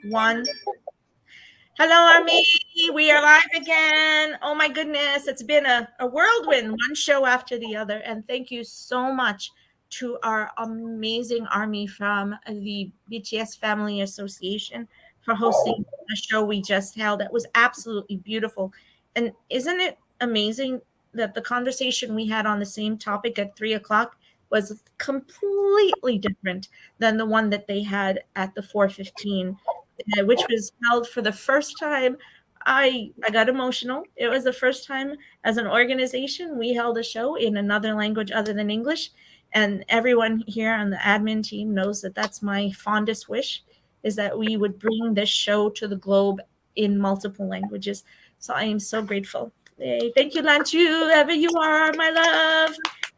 One. Hello, Army. We are live again. Oh my goodness. It's been a whirlwind, one show after the other. And thank you so much to our amazing Army from the BTS Family Association for hosting a show we just held. It was absolutely beautiful. And isn't it amazing that the conversation we had on the same topic at 3 o'clock was completely different than the one that they had at the 4:15, which was held for the first time. I got emotional. It was the first time as an organization we held a show in another language other than English, and everyone here on the admin team knows that that's my fondest wish, is that we would bring this show to the globe in multiple languages. So I am so grateful. Yay. Thank you, Lanchu, whoever you are, my love.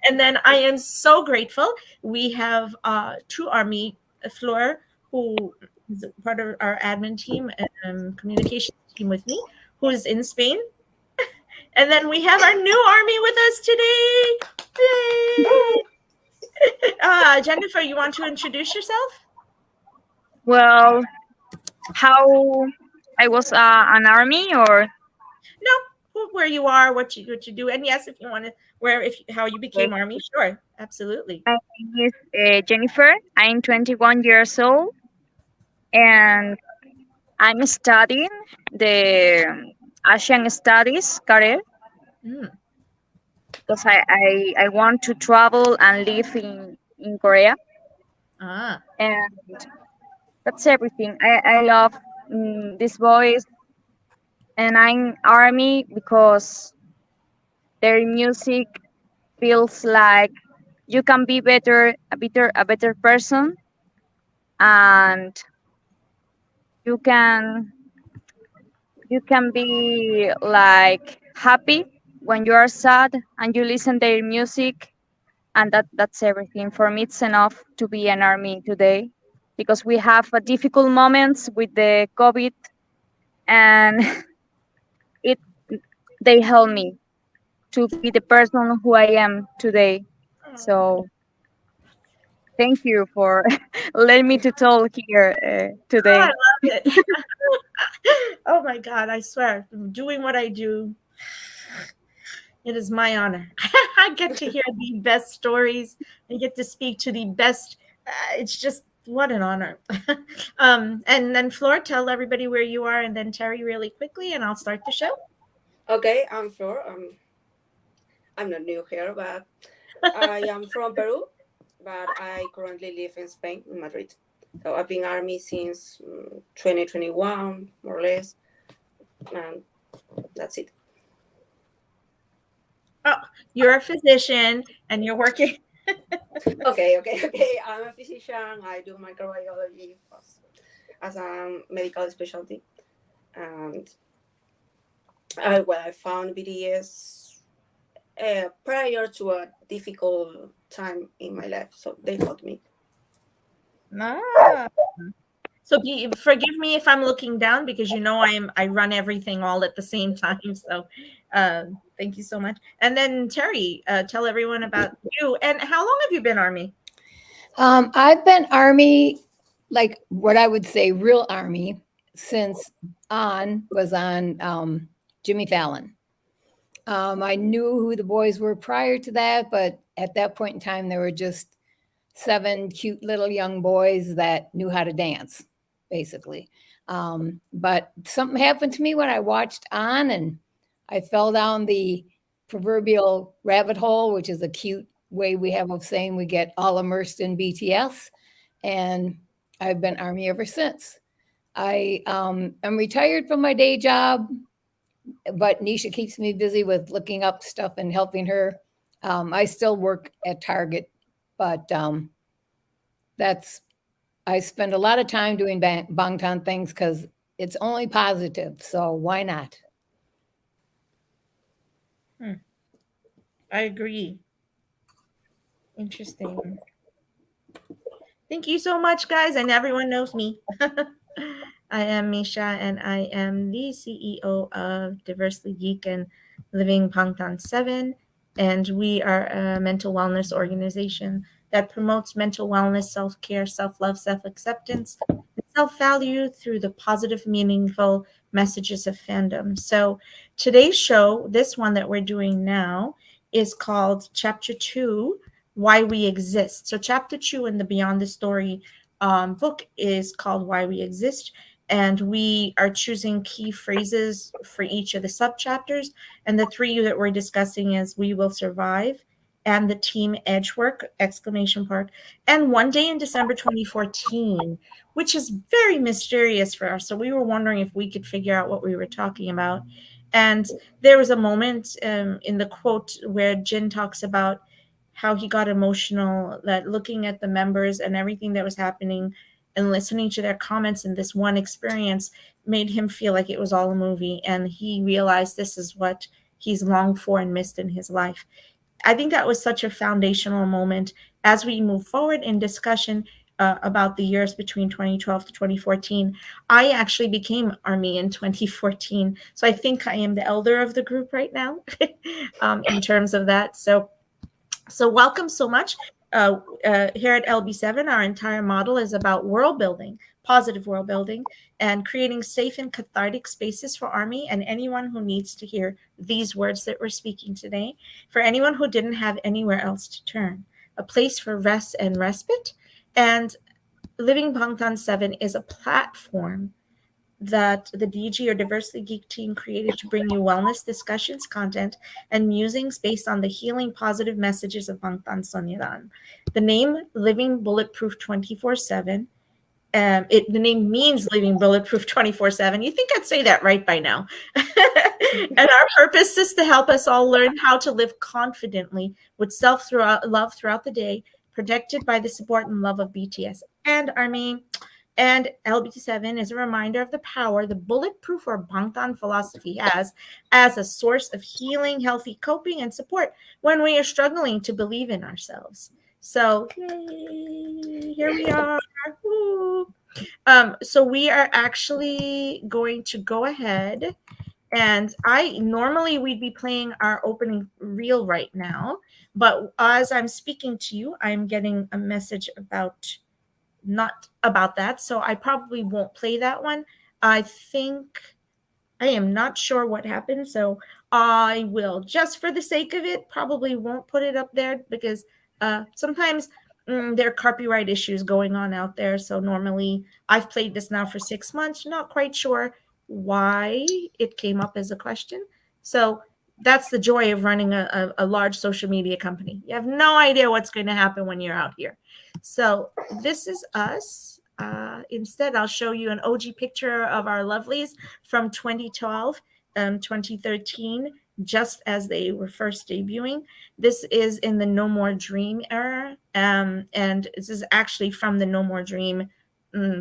And then I am so grateful. We have two Army Fleur, who is part of our admin team and communications team with me, who is in Spain. And then we have our new Army with us today. Yay! Jennifer, you want to introduce yourself? Well, how I was an army or No, where you are, what you do, and yes, if you want to, where if how you became Army, sure, absolutely. my name is Jennifer. I'm 21 years old and I'm studying the Asian Studies career Mm. because I want to travel and live in Korea, Ah, and that's everything. I love this voice, and I'm army because their music feels like you can be a better person, and you can you can be like happy when you are sad and you listen their music, and that's everything for me. It's enough to be an army today because we have difficult moments with the COVID, and it they help me to be the person who I am today. So thank you for letting me to talk here oh, I today. love it. Oh my God, I swear, doing what I do, it is my honor. I get to hear the best stories. I get to speak to the best. It's just what an honor. And then Flor, tell everybody where you are, and then Terry really quickly, and I'll start the show. Okay, I'm Flor. I'm not new here, but I am from Peru, but I currently live in Spain, in Madrid. So I've been Army since 2021, more or less, and that's it. Oh, you're a physician, and you're working. Okay. I'm a physician. I do microbiology as a medical specialty, and I found BDS prior to a difficult time in my life, so they helped me. Ah. So forgive me if I'm looking down because I run everything all at the same time. So thank you so much. And then Terry, tell everyone about you and how long have you been Army? I've been Army, like what I would say real Army, since was on Jimmy Fallon. I knew who the boys were prior to that, but at that point in time, there were just seven cute little young boys that knew how to dance, basically. But something happened to me when I watched and I fell down the proverbial rabbit hole, which is a cute way we have of saying we get all immersed in BTS. And I've been Army ever since. I'm retired from my day job, but Nisha keeps me busy with looking up stuff and helping her. I still work at Target, but that's I spend a lot of time doing Bangtan things because it's only positive. So why not? Hmm, I agree. Interesting. Thank you so much, guys, and everyone knows me. I am Misha, and I am the CEO of Diversely Geek and Living Pangtan 7. And we are a mental wellness organization that promotes mental wellness, self care, self love, self acceptance, self-value through the positive, meaningful messages of fandom. So today's show, this one that we're doing now, is called Chapter 2, Why We Exist. So Chapter 2 in the Beyond the Story book is called Why We Exist. And we are choosing key phrases for each of the subchapters. And the three that we're discussing is We Will Survive and the Team Edge Work, exclamation mark, and One Day in December 2014, which is very mysterious for us. So we were wondering if we could figure out what we were talking about. And there was a moment in the quote where Jin talks about how he got emotional, that looking at the members and everything that was happening and listening to their comments in this one experience made him feel like it was all a movie. And he realized this is what he's longed for and missed in his life. I think that was such a foundational moment as we move forward in discussion about the years between 2012 to 2014. I actually became Army in 2014. So I think I am the elder of the group right now in terms of that. So welcome so much. Here at LB7, our entire model is about world building, positive world building, and creating safe and cathartic spaces for Army and anyone who needs to hear these words that we're speaking today. For anyone who didn't have anywhere else to turn, a place for rest and respite. And Living Bangtan 7 is a platform that the DG or Diversity Geek team created to bring you wellness discussions, content, and musings based on the healing positive messages of Bangtan Sonyeran. The name Living Bulletproof 24/7. The name means living bulletproof 24/7. You think I'd say that right by now. And our purpose is to help us all learn how to live confidently with love throughout the day, protected by the support and love of BTS and Army. And LB7 is a reminder of the power the bulletproof or Bangtan philosophy has as a source of healing, healthy coping, and support when we are struggling to believe in ourselves. So, yay, here we are. Woo. So we are actually going to go ahead, and I normally we'd be playing our opening reel right now, but as I'm speaking to you, I'm getting a message about not about that, so I probably won't play that one. I think I am not sure what happened, so I will, just for the sake of it, probably won't put it up there because sometimes there are copyright issues going on out there. So normally I've played this now for 6 months, not quite sure why it came up as a question. So that's the joy of running a large social media company. You have no idea what's going to happen when you're out here. So this is us. Instead, I'll show you an OG picture of our lovelies from 2012, 2013, just as they were first debuting. This is in the No More Dream era, and this is actually from the No More Dream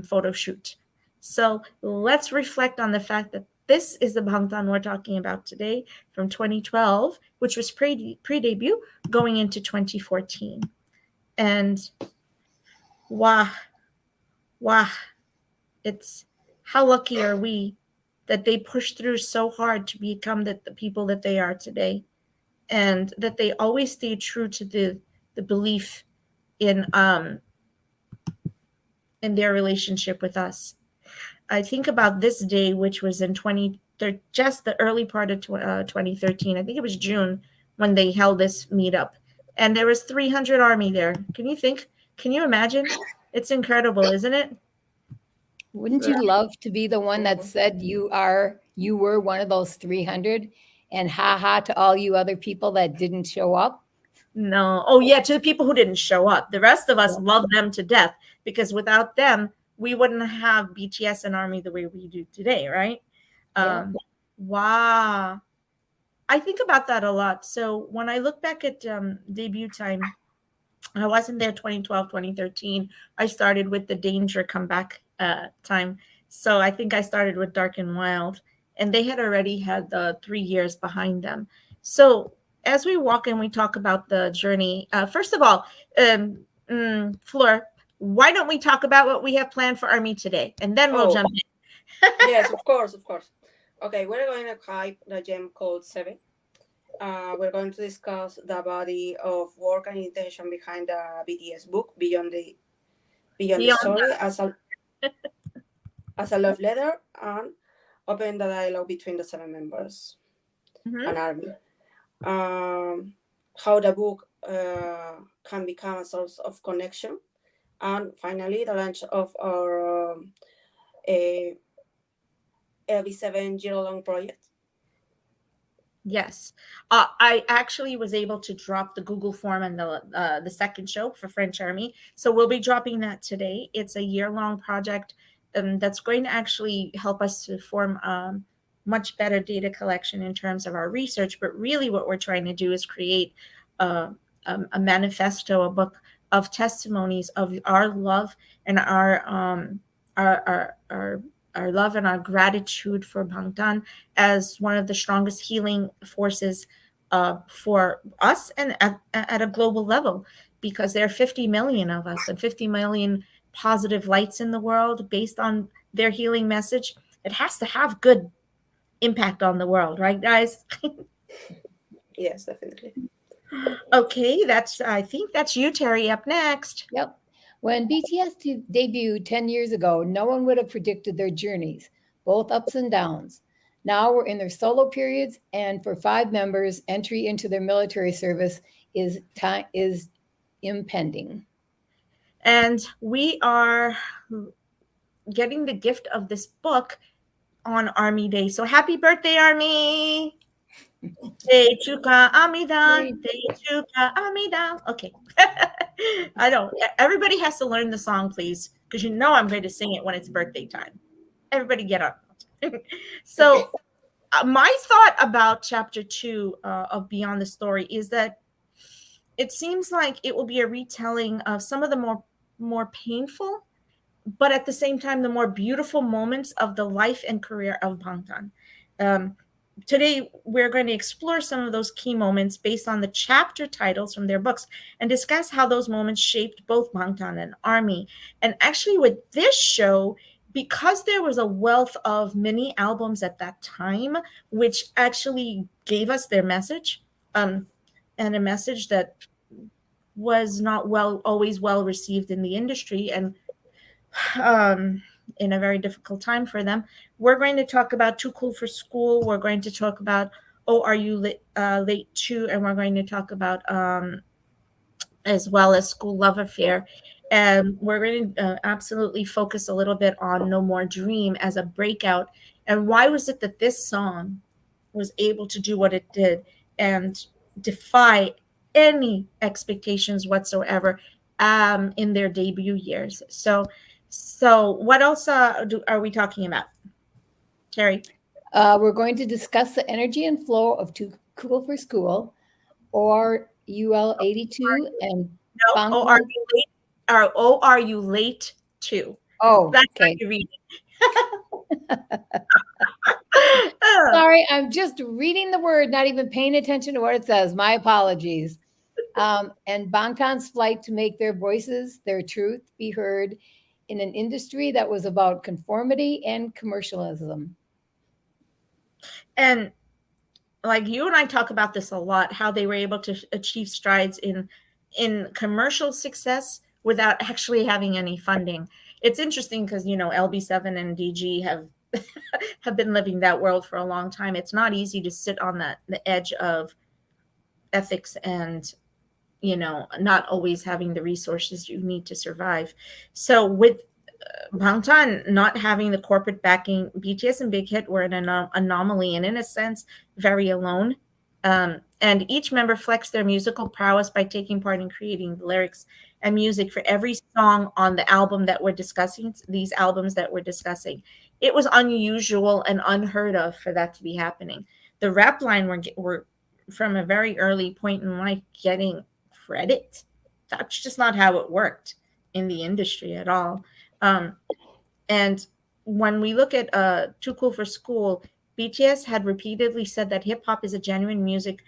photo shoot. So let's reflect on the fact that this is the Bangtan we're talking about today from 2012, which was pre-debut, going into 2014. And wow, wow, it's how lucky are we that they pushed through so hard to become the people that they are today, and that they always stay true to the belief in their relationship with us. I think about this day, which was in just the early part of 2013. I think it was June when they held this meetup, and there was 300 Army there. Can you imagine? It's incredible, isn't it? Wouldn't you love to be the one that said you were one of those 300 and ha ha to all you other people that didn't show up? No. Oh, yeah, to the people who didn't show up. The rest of us Yeah. love them to death because without them, we wouldn't have BTS and Army the way we do today, right? Yeah. Wow. I think about that a lot. So when I look back at debut time, I wasn't there 2012, 2013. I started with the Danger comeback time. So I think I started with Dark and Wild, and they had already had the 3 years behind them. So as we walk and we talk about the journey, first of all, Fleur, why don't we talk about what we have planned for Army today? And then we'll Oh, jump in. yes, of course, of course. Okay, we're going to hype the gem called 7. We're going to discuss the body of work and intention behind the BTS book, Beyond the Beyond Story, as a love letter and open the dialogue between the seven members Mhm. and army. How the book can become a source of connection, and finally the launch of our a LB7 year-long project. Yes, I actually was able to drop the Google form and the second show for French Army, so we'll be dropping that today. It's a year-long project that's going to actually help us to form much better data collection in terms of our research. But really, what we're trying to do is create uh, a manifesto, a book of testimonies of our love and our our our our love and our gratitude for Bangtan as one of the strongest healing forces for us and at a global level, because there are 50 million of us and 50 million positive lights in the world based on their healing message. It has to have good impact on the world, right, guys? Yes, definitely. Okay, I think that's you, Terry, up next. Yep. When BTS debuted 10 years ago, no one would have predicted their journeys, both ups and downs. Now we're in their solo periods, and for 5 members, entry into their military service is impending. And we are getting the gift of this book on Army Day. So happy birthday, Army! Teichuka Amida, Teichuka Amida. Okay. I don't. Everybody has to learn the song, please, because you know I'm going to sing it when it's birthday time. Everybody get up. Okay. So, my thought about chapter 2 of Beyond the Story is that it seems like it will be a retelling of some of the more painful, but at the same time, the more beautiful moments of the life and career of Bangtan. Um, Today, we're going to explore some of those key moments based on the chapter titles from their books and discuss how those moments shaped both Bangtan and Army. And actually, with this show, because there was a wealth of mini albums at that time, which actually gave us their message, and a message that was not always well received in the industry, and um, in a very difficult time for them. We're going to talk about Too Cool for School. We're going to talk about Oh, Are You Late Too? And we're going to talk about, as well as School Love Affair. And we're going to absolutely focus a little bit on No More Dream as a breakout. And why was it that this song was able to do what it did and defy any expectations whatsoever in their debut years? So what else are we talking about, Terry? We're going to discuss the energy and flow of Too Cool for School, or UL 82, and No. Oh, are Bangtan. you late? Or oh, are you late too? Oh, That's how okay. you read it. Sorry, I'm just reading the word, not even paying attention to what it says. My apologies. And Bangtan's flight to make their voices, their truth, be heard in an industry that was about conformity and commercialism. And like you and I talk about this a lot, how they were able to achieve strides in commercial success without actually having any funding. It's interesting because LB7 and DG have been living that world for a long time. It's not easy to sit on the edge of ethics and not always having the resources you need to survive. So with Bangtan not having the corporate backing, BTS and Big Hit were an anomaly and, in a sense, very alone. And each member flexed their musical prowess by taking part in creating the lyrics and music for every song on the album that we're discussing, these albums that we're discussing. It was unusual and unheard of for that to be happening. The rap line were from a very early point in life getting credit. That's just not how it worked in the industry at all. Um, and when we look at Too Cool for School, BTS had repeatedly said that hip hop is a genuine music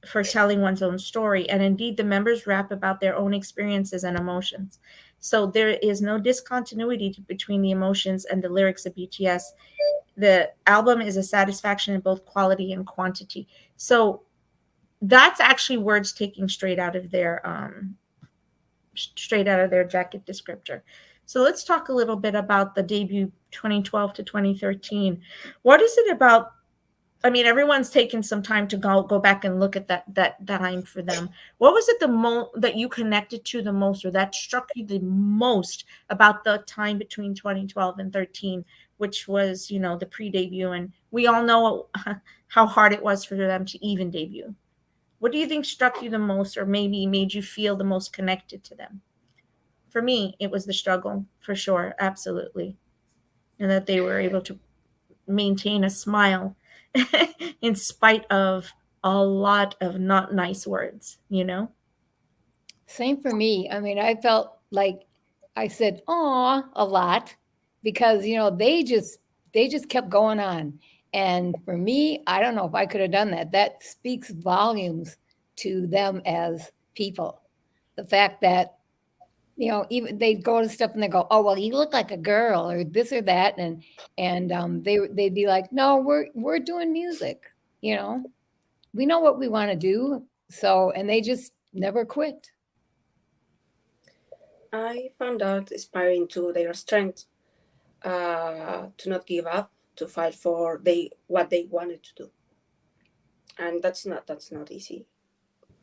for telling one's own story. And indeed, the members rap about their own experiences and emotions. So there is no discontinuity between the emotions and the lyrics of BTS. The album is a satisfaction in both quality and quantity. So that's actually words taking straight out of their jacket descriptor. So let's talk a little bit about the debut 2012 to 2013. What is it about? I mean, everyone's taken some time to go back and look at that time for them. What was it that you connected to the most, or that struck you the most about the time between 2012 and 13, which was, the pre-debut, and we all know how hard it was for them to even debut. What do you think struck you the most, or maybe made you feel the most connected to them? For me, it was the struggle, for sure, absolutely, and that they were able to maintain a smile in spite of a lot of not nice words. Same for me. I mean, I felt like I said "aw" a lot because they just kept going on. And for me, I don't know if I could have done that. That speaks volumes to them as people. The fact that even they go to stuff and they go, "Oh, well, you look like a girl," or this or that, and they'd be like, "No, we're doing music. You know, we know what we want to do." So, and they just never quit. I found that inspiring to their strength, to not give up, to fight for what they wanted to do, and that's not easy.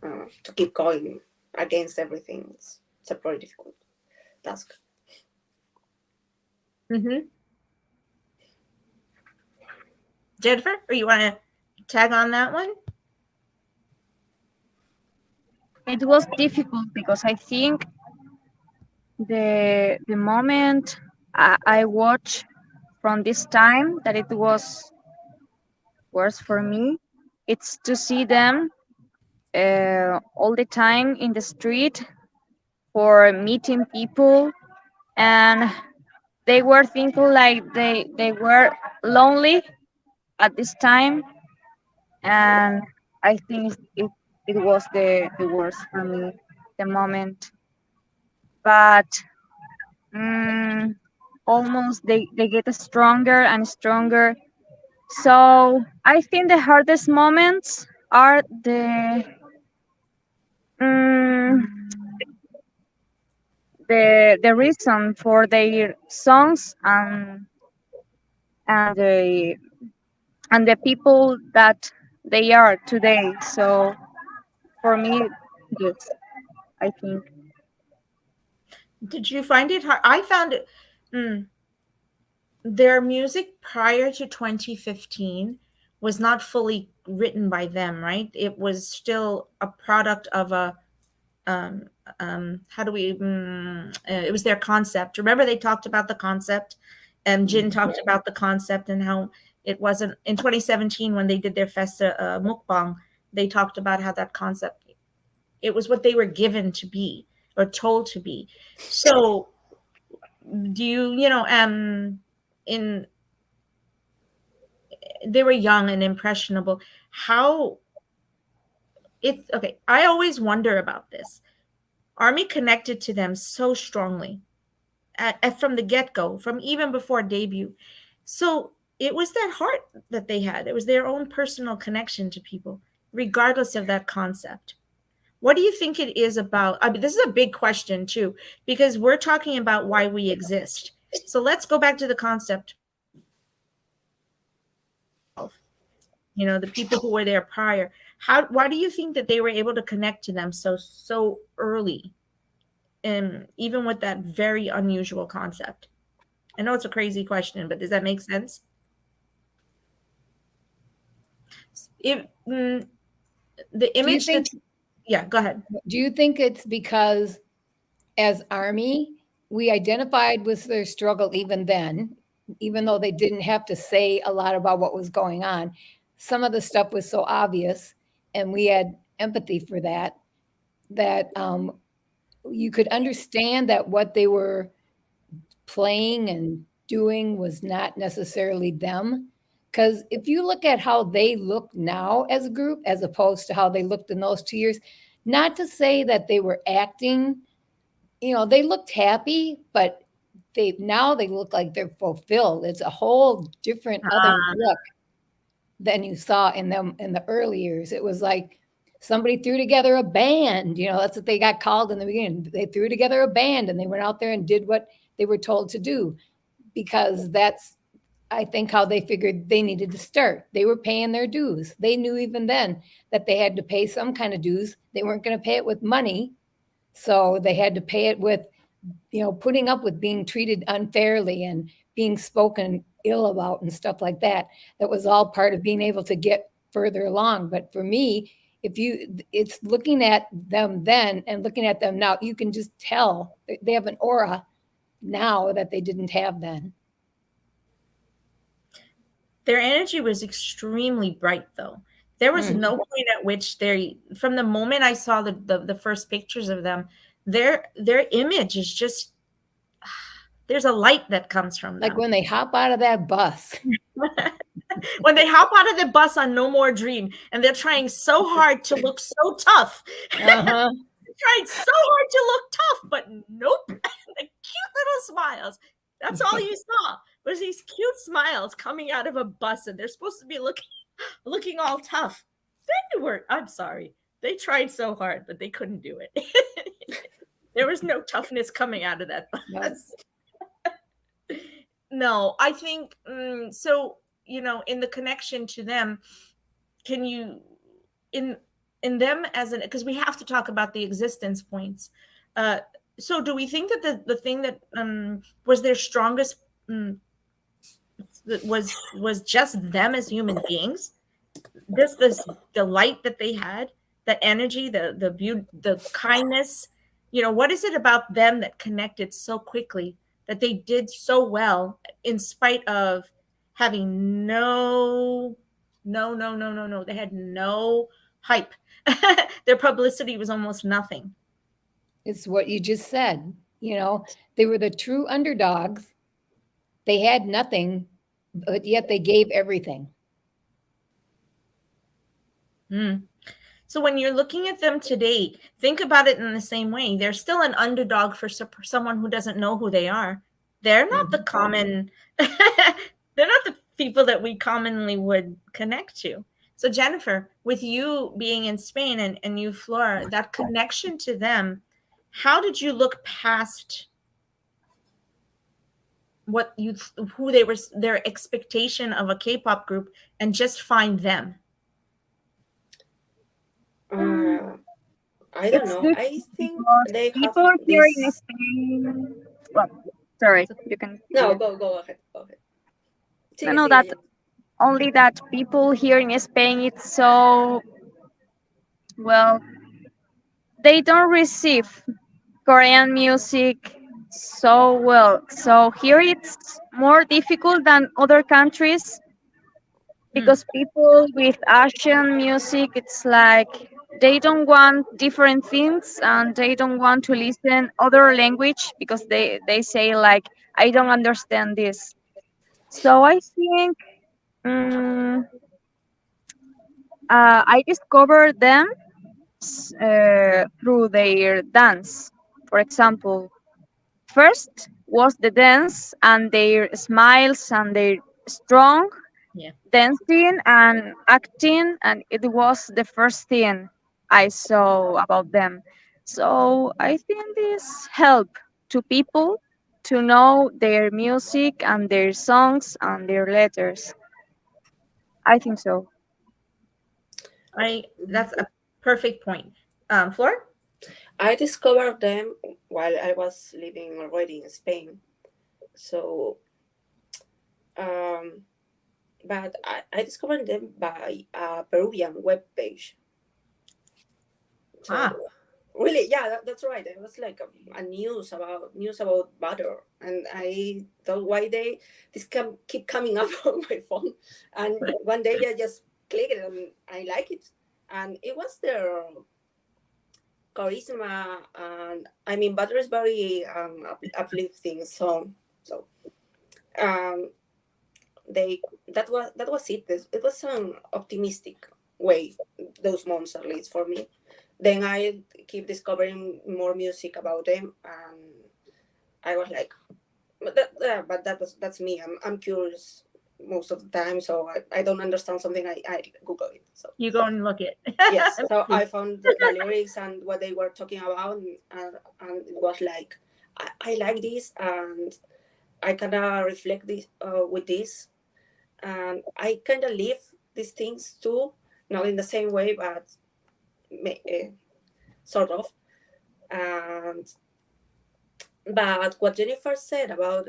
To keep going against everything, it's a very difficult task. Mm-hmm. Jennifer, or you want to tag on that one? It was difficult because I think the moment I watched from this time that it was worse for me, it's to see them all the time in the street for meeting people, and they were thinking like they were lonely at this time, and I think it was the worst for me, the moment. But mm, almost they get stronger and stronger. So I think the hardest moments are mm, the reason for their songs and the people that they are today. So for me, yes, I think. Did you find it hard? I found it. Mm, their music prior to 2015 was not fully written by them, right? It was still a product of a um, how do we it was their concept. Remember, they talked about the concept, and Jin talked about the concept and how it wasn't in 2017 when they did their festa mukbang. They talked about how that concept, it was what they were given to be or told to be. So do in they were young and impressionable. How it's okay, I always wonder about this. Army connected to them so strongly from the get-go, from even before debut. So it was that heart that they had. It was their own personal connection to people, regardless of that concept. What do you think it is about? I mean, this is a big question too, because we're talking about why we exist. So let's go back to the concept. The people who were there prior. Why do you think that they were able to connect to them so early, and even with that very unusual concept? I know it's a crazy question, but does that make sense? If the Do you image think that's Yeah, go ahead. do you think it's because as Army, we identified with their struggle even then, even though they didn't have to say a lot about what was going on. Some of the stuff was so obvious, and we had empathy for that you could understand that what they were playing and doing was not necessarily them. Because if you look at how they look now as a group, as opposed to how they looked in those 2 years, not to say that they were acting, they looked happy, but they look like they're fulfilled. It's a whole different other look than you saw in them in the early years. It was like somebody threw together a band. That's what they got called in the beginning. They threw together a band and they went out there and did what they were told to do, because that's, I think, how they figured they needed to start. They were paying their dues. They knew even then that they had to pay some kind of dues. They weren't going to pay it with money. So they had to pay it with, putting up with being treated unfairly and being spoken ill about and stuff like that. That was all part of being able to get further along. But for me, it's looking at them then and looking at them now, you can just tell they have an aura now that they didn't have then. Their energy was extremely bright, though. There was no point at which from the moment I saw the first pictures of them, their image is just, there's a light that comes from them. Like when they hop out of that bus. When they hop out of the bus on No More Dream, and they're trying so hard to look so tough. Uh-huh. Trying so hard to look tough, but nope. The cute little smiles. That's all you saw, was these cute smiles coming out of a bus, and they're supposed to be looking all tough. I'm sorry. They tried so hard, but they couldn't do it. There was no toughness coming out of that bus. No, I think so. In the connection to them, can you in them as because we have to talk about the existence points. So do we think that the thing that was their strongest was just them as human beings? This the light that they had, the energy, the beauty, the kindness. What is it about them that connected so quickly, that they did so well in spite of having no, they had no hype. Their publicity was almost nothing. It's what you just said. They were the true underdogs. They had nothing, but yet they gave everything. So when you're looking at them today, think about it in the same way. They're still an underdog for someone who doesn't know who they are. They're not the common, they're not the people that we commonly would connect to. So Jennifer, with you being in Spain and you, Flora, that connection to them, how did you look past who they were, their expectation of a K-pop group, and just find them? I don't know. I think they have people here in this. Spain. Well, sorry, you can. No, go ahead. Go ahead. No, that only that people here in Spain, it's so well. They don't receive Korean music so well. So here it's more difficult than other countries, because people with Asian music, it's like they don't want different things, and they don't want to listen other language, because they say like, I don't understand this. So I think I discovered them through their dance. For example, first was the dance and their smiles and their strong dancing and acting, and it was the first thing I saw about them. So I think this help to people to know their music and their songs and their letters. I think so. That's a perfect point. Flora? I discovered them while I was living already in Spain. So, but I discovered them by a Peruvian webpage. So, really, yeah, that's right. It was like a news about butter, and I thought, why this keep coming up on my phone, and one day I just clicked it and I like it, and it was their charisma, and I mean, butter is very uplifting. So that was it. It was an optimistic way, those months at least for me. Then I keep discovering more music about them, and I was like, but that's me. I'm curious most of the time, so I don't understand something, I Google it. So you go and look it. Yes, so I found the lyrics and what they were talking about, and it was like I like this, and I kind of reflect this with this, and I kind of live these things too, not in the same way, but sort of. And but what Jennifer said about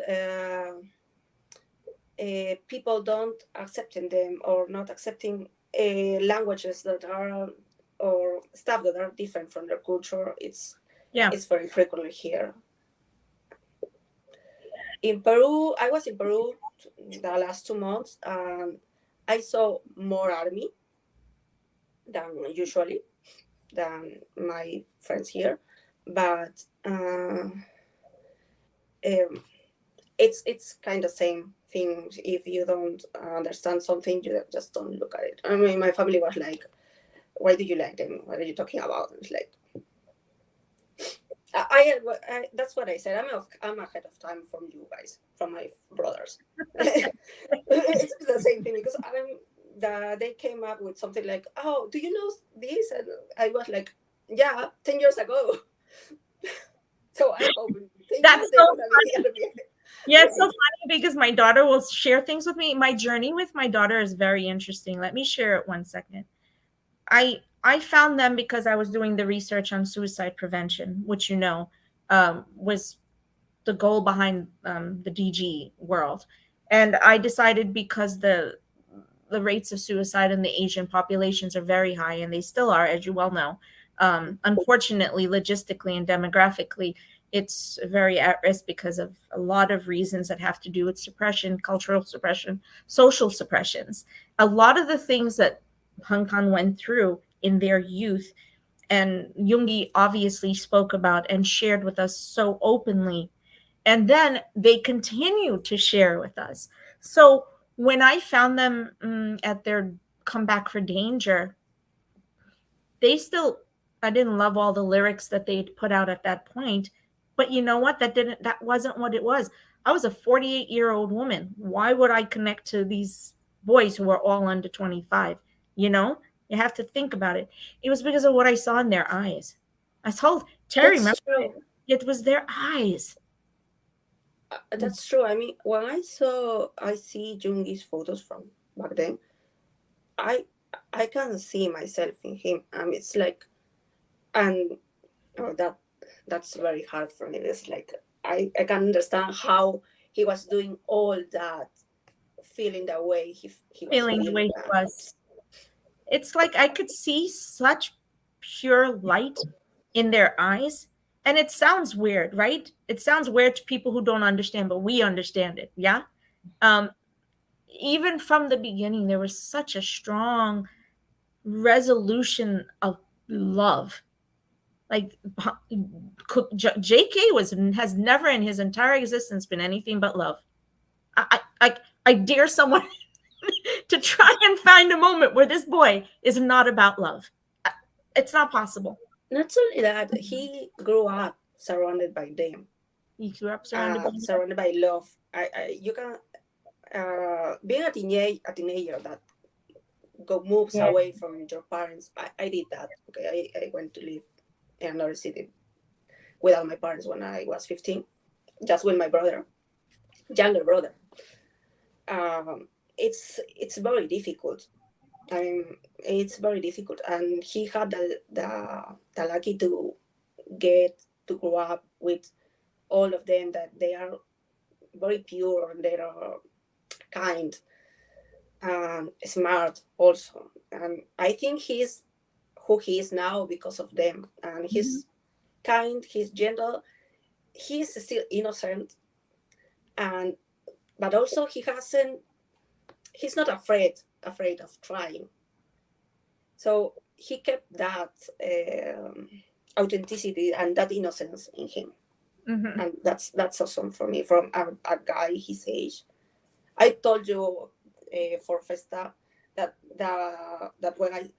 people don't accepting them or not accepting languages that are or stuff that are different from their culture, Yeah. it's very frequently here. In Peru, I was in Peru the last 2 months, and I saw more army than usually than my friends here, but um, it's kind of same thing. If you don't understand something, you just don't look at it. I mean, my family was like, "Why do you like them? What are you talking about?" And it's like, that's what I said. I'm ahead of time from you guys, from my brothers. It's the same thing because they came up with something like, "Oh, do you know this?" And I was like, "Yeah, 10 years ago." So I hope in 10 years That's they're so gonna be. Yeah, it's so funny because my daughter will share things with me. My journey with my daughter is very interesting. Let me share it 1 second. I found them because I was doing the research on suicide prevention, which was the goal behind the DG world. And I decided because the rates of suicide in the Asian populations are very high, and they still are, as you well know. Unfortunately, logistically and demographically, it's very at risk because of a lot of reasons that have to do with suppression, cultural suppression, social suppressions. A lot of the things that Hong Kong went through in their youth, and Jungi obviously spoke about and shared with us so openly, and then they continue to share with us. So when I found them at their comeback for danger, they still, I didn't love all the lyrics that they'd put out at that point, but you know what, that wasn't what it was. I was a 48-year-old woman. Why would I connect to these boys who are all under 25? you know you have to think about it. It was because of what I saw in their eyes. I told Terry, That's remember, true. it was their eyes. That's true. I mean, when I see Jungi's photos from back then, I I can see myself in him. It's like, and oh, that's very hard for me. It's like I can understand how he was doing all that, feeling the way he was Feeling the way feeling. he was. It's like I could see such pure light in their eyes. And it sounds weird, right? It sounds weird to people who don't understand, but we understand it. Yeah. Um, Even from the beginning, there was such a strong resolution of love. Like JK has never in his entire existence been anything but love. I dare someone to try and find a moment where this boy is not about love. It's not possible. Not only that, he grew up surrounded by them, He grew up surrounded by love. surrounded by love. You can being a teenager that moves Yeah. away from your parents. I did that. Okay, I went to live in another city without my parents when I was 15, just with my brother, younger brother. It's very difficult. I mean, it's very difficult, and he had the lucky to get to grow up with all of them, that they are very pure and they are kind and smart also. And I think he's who he is now because of them. And he's kind, he's gentle, he's still innocent, and but also he's not afraid of trying. So he kept that authenticity and that innocence in him. Mm-hmm. And that's awesome for me, from a guy his age. I told you for Festa that when I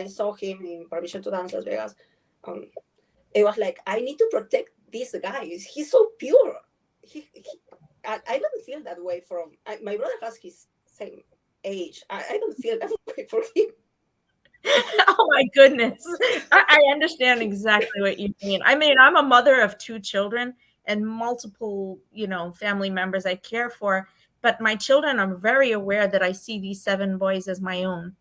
saw him in Permission to Dance Las Vegas, it was like, I need to protect this guy. He's so pure. I don't feel that way my brother has his same age. I don't feel that way for him. Oh my goodness. I understand exactly what you mean. I mean, I'm a mother of two children, and multiple, family members I care for. But my children are very aware that I see these 7 boys as my own.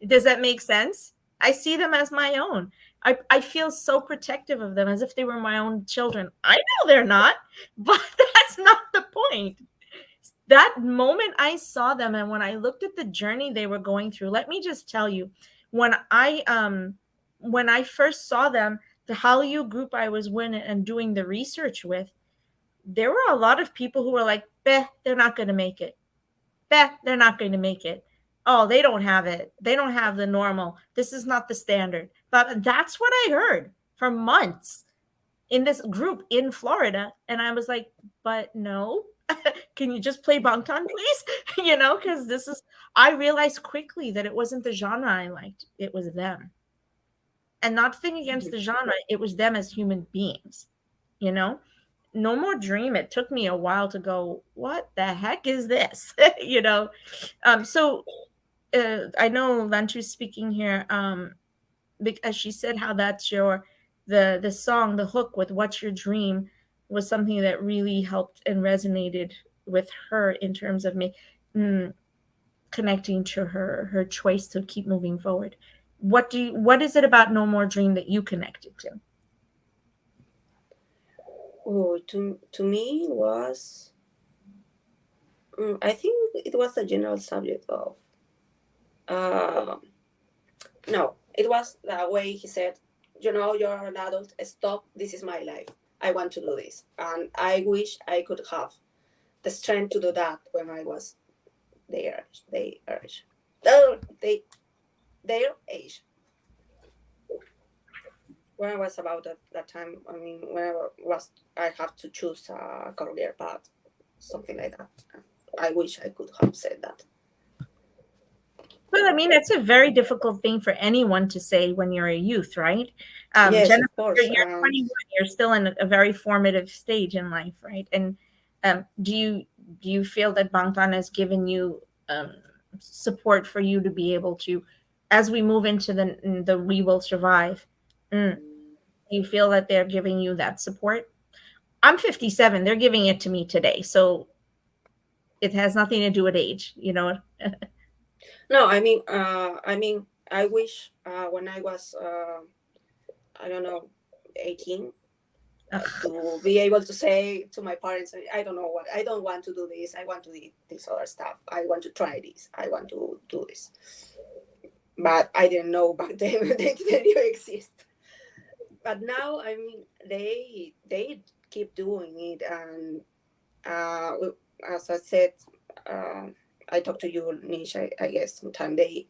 Does that make sense? I see them as my own. I feel so protective of them as if they were my own children. I know they're not, but that's not the point. That moment I saw them and when I looked at the journey they were going through, let me just tell you, when I first saw them, the Hallyu group I was with and doing the research with, there were a lot of people who were like, "Beh, they're not going to make it. Beh, they're not going to make it. Oh, they don't have it. They don't have the normal. This is not the standard." But that's what I heard for months in this group in Florida. And I was like, but no, can you just play Bangtan, please? Because I realized quickly that it wasn't the genre I liked, it was them. And nothing against the genre, it was them as human beings, you know? No More Dream, it took me a while to go, what the heck is this? So I know Lantu's speaking here, because she said how that's the song, the hook with What's Your Dream was something that really helped and resonated with her in terms of me connecting to her choice to keep moving forward. What is it about No More Dream that you connected to? Oh, to me was, I think it was the general subject of, uh, no, it was the way he said, you're an adult, stop, this is my life. I want to do this. And I wish I could have the strength to do that when I was their age. Their age. When I was about that time, I mean, I have to choose a career path, something like that. I wish I could have said that. Well, I mean, it's a very difficult thing for anyone to say when you're a youth, right? Yes, Jennifer, of course. you're 21. You're still in a very formative stage in life, right? And do you feel that Bangtan has given you support for you to be able to, as we move into the We Will Survive? Do you feel that they're giving you that support? I'm 57. They're giving it to me today, so it has nothing to do with age, No, I wish when I was, I don't know, 18, to be able to say to my parents, I don't know what, I don't want to do this. I want to do this other stuff. I want to try this. I want to do this. But I didn't know back then they didn't even exist. But now, I mean, they keep doing it, and as I said, I talked to you, Nish. I guess sometimes they,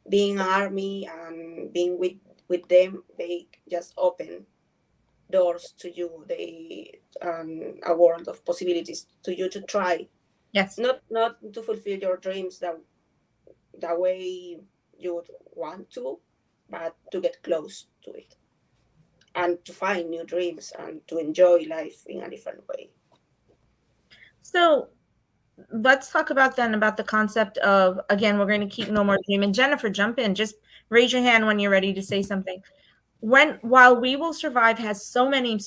being army and being with them, they just open doors to you. They a world of possibilities to you to try. Yes. Not to fulfill your dreams the way you would want to, but to get close to it and to find new dreams and to enjoy life in a different way. So let's talk about the concept of, again, we're going to keep No More Dream. And Jennifer, jump in. Just raise your hand when you're ready to say something. While We Will Survive has so many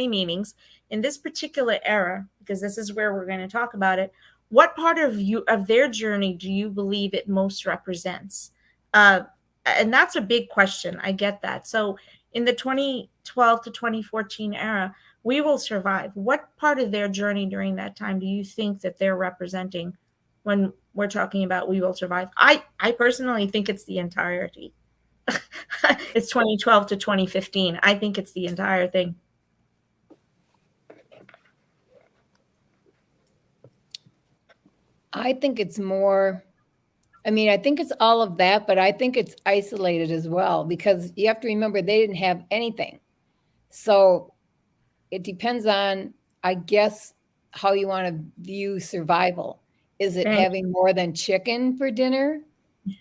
meanings in this particular era, because this is where we're going to talk about it, what part of their journey do you believe it most represents? And that's a big question. I get that. So in the 2012 to 2014 era, We Will Survive, what part of their journey during that time do you think that they're representing when we're talking about We Will Survive? I personally think it's the entirety. It's 2012 to 2015. I think it's the entire thing. I think it's more, I think it's all of that, but I think it's isolated as well because you have to remember they didn't have anything. So it depends on, I guess, how you want to view survival. Is it having more than chicken for dinner?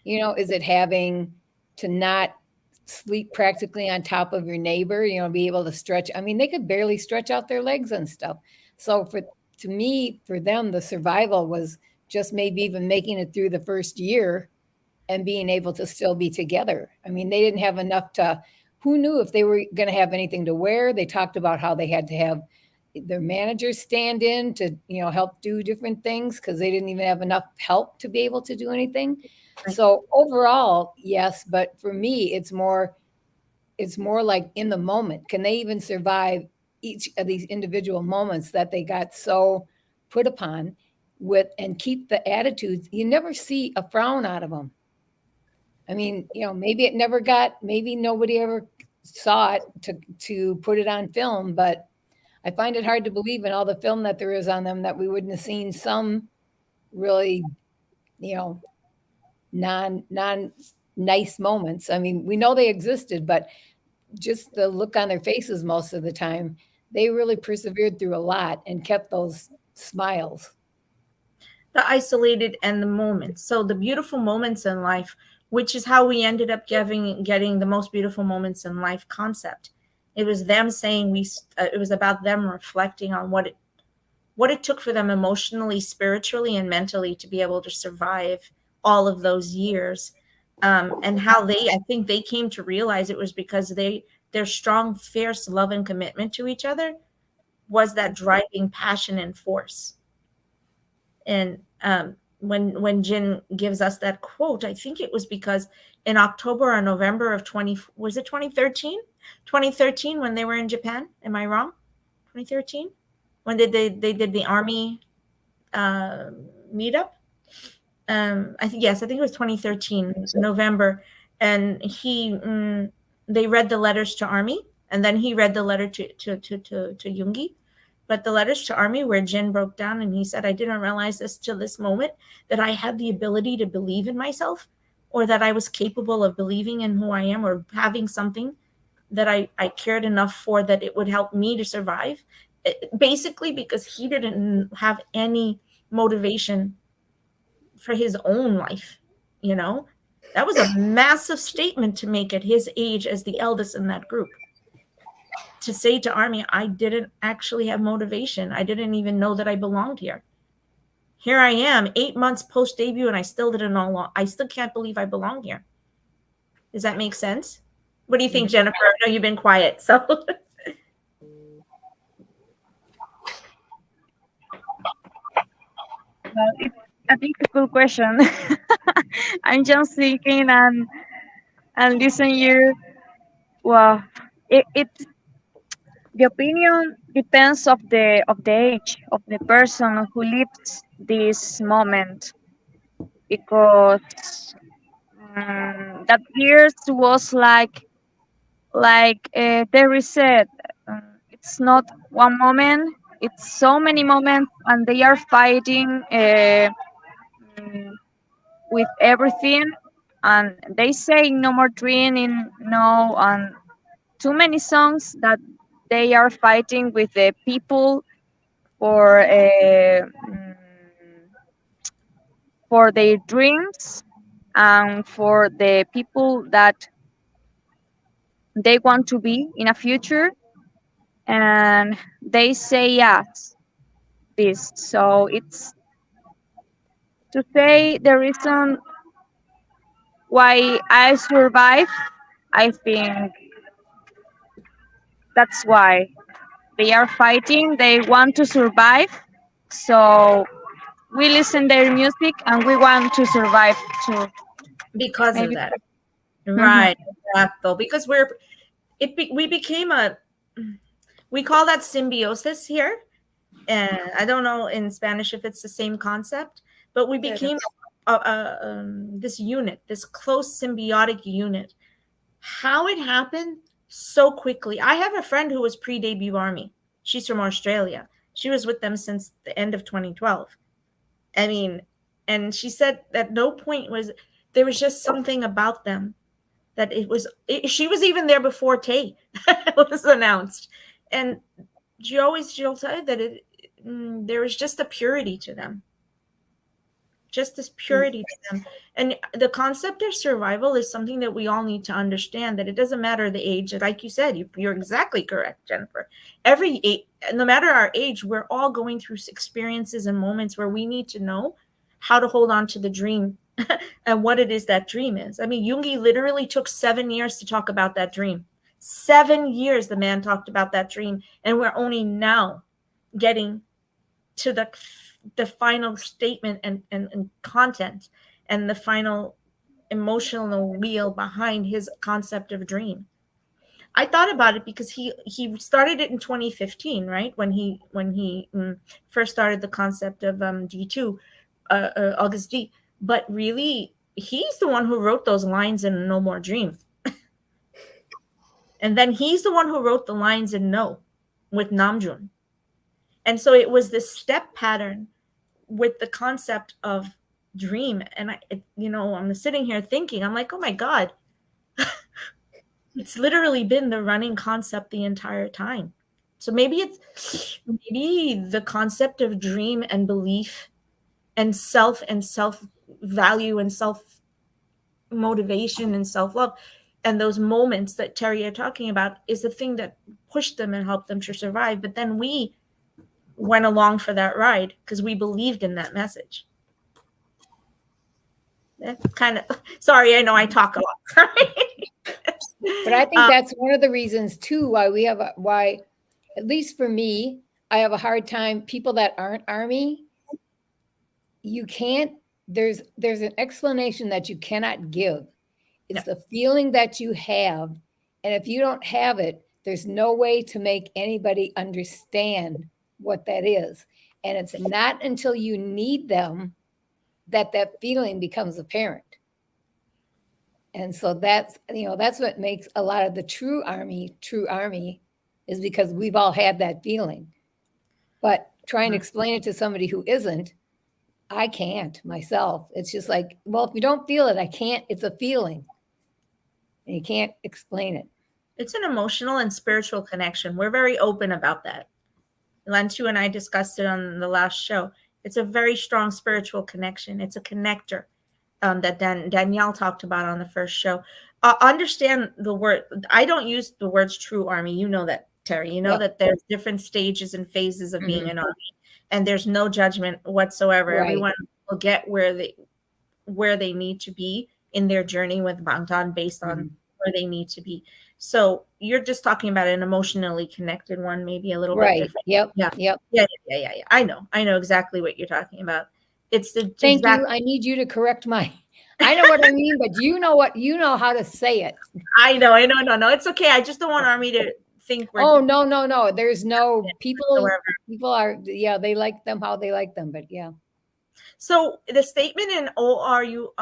Is it having to not sleep practically on top of your neighbor, be able to stretch? They could barely stretch out their legs and stuff. So to me, for them, the survival was just maybe even making it through the first year and being able to still be together. They didn't have enough to who knew if they were going to have anything to wear? They talked about how they had to have their managers stand in to, help do different things because they didn't even have enough help to be able to do anything. Right. So overall, yes, but for me, it's more like in the moment. Can they even survive each of these individual moments that they got so put upon with and keep the attitudes? You never see a frown out of them. I mean, maybe it never got, maybe nobody ever saw it to put it on film, but I find it hard to believe in all the film that there is on them that we wouldn't have seen some really, you know, non nice moments. I mean, we know they existed, but just the look on their faces most of the time, they really persevered through a lot and kept those smiles. The isolated and the moments. So the beautiful moments in life, which is how we ended up getting the most beautiful moments in life concept. It was them saying it was about them reflecting on what it took for them emotionally, spiritually, and mentally to be able to survive all of those years. And how I think they came to realize it was because their strong, fierce love and commitment to each other was that driving passion and force. And when Jin gives us that quote, I think it was because in October or November of 2013? 2013 when they were in Japan. Am I wrong? 2013? When did they did the army uh, meetup? I think it was 2013 November, and they read the letters to Army, and then he read the letter to Yoongi. But the letters to Army, where Jin broke down and he said, "I didn't realize this till this moment that I had the ability to believe in myself, or that I was capable of believing in who I am, or having something that I cared enough for that it would help me to survive." Basically, because he didn't have any motivation for his own life, you know? That was a massive statement to make at his age as the eldest in that group. To say to Army, I didn't actually have motivation. I didn't even know that I belonged here. Here I am, 8 months post debut, and I still didn't know. I still can't believe I belong here. Does that make sense? What do you think, Jennifer? I know you've been quiet, so. Well, it's a difficult question. I'm just thinking and listen you. Well, it the opinion depends of the age of the person who lives this moment because that years was like Terry said, it's not one moment, it's so many moments, and they are fighting mm, with everything, and they say no more drinking, no, and too many songs that they are fighting with the people for for their dreams and for the people that they want to be in a future, and they say yes this. So it's to say the reason why I survive. I think that's why they are fighting, they want to survive, so we listen their music and we want to survive too. Because of Maybe. that. Mhm. Right. Exactly. Because we became we call that symbiosis here. And I don't know in Spanish if it's the same concept, but we Yeah, became this unit, this close symbiotic unit. How it happened so quickly. I have a friend who was pre-debut Army. She's from Australia. She was with them since the end of 2012. I mean, and she said at no point was there was just something about them that she was even there before Tay was announced. And she'll say that there is just a purity to them, just this purity to them. And the concept of survival is something that we all need to understand, that it doesn't matter the age. Like you said, you're exactly correct, Jennifer. Every age, no matter our age, we're all going through experiences and moments where we need to know how to hold on to the dream and what it is that dream is. I mean, Jungi literally took 7 years to talk about that dream. 7 years the man talked about that dream, and we're only now getting to the final statement and content and the final emotional wheel behind his concept of dream. I thought about it because he started it in 2015, right? When he first started the concept of D2, August D. But really, he's the one who wrote those lines in No More Dream. And then he's the one who wrote the lines in No with Namjoon. And so it was this step pattern with the concept of dream. And I'm sitting here thinking, I'm like, oh my God, it's literally been the running concept the entire time. So maybe the concept of dream and belief and self value and self motivation and self love and those moments that Terry are talking about is the thing that pushed them and helped them to survive. But then we went along for that ride because we believed in that message. Kind of sorry, I know I talk a lot. But I think that's one of the reasons too why at least for me, I have a hard time. People that aren't Army, you can't. There's an explanation that you cannot give. It's the feeling that you have, and if you don't have it, there's no way to make anybody understand what that is. And it's not until you need them that feeling becomes apparent. And so that's what makes a lot of the true army is because we've all had that feeling. But trying to explain it to somebody who isn't, I can't myself. It's just like, well, if you don't feel it, I can't. It's a feeling. And you can't explain it. It's an emotional and spiritual connection. We're very open about that. Lantu and I discussed it on the last show. It's a very strong spiritual connection. It's a connector that Danielle talked about on the first show. Understand the word. I don't use the words true army. You know that, Terry. You know that there's different stages and phases of being an army, and there's no judgment whatsoever. Right. Everyone will get where they need to be in their journey with Bangtan based on where they need to be. So you're just talking about an emotionally connected one, maybe a little bit different. Yep. Yeah. I know exactly what you're talking about. It's the thank you. I need you to correct my. I know what I mean, but you know how to say it. I know. No, it's okay. I just don't want Army to think we're. Oh no. There's no people. People are they like them how they like them, but yeah. So the statement in Are You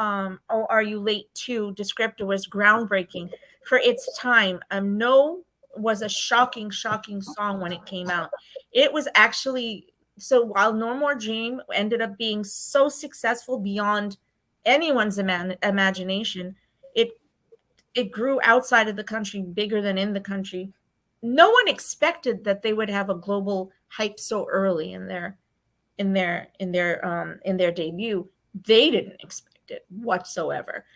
Late To descriptor was groundbreaking for its time. No was a shocking song when it came out. It was actually, so while No More Dream ended up being so successful beyond anyone's imagination, it grew outside of the country, bigger than in the country. No one expected that they would have a global hype so early in their debut. They didn't expect it whatsoever,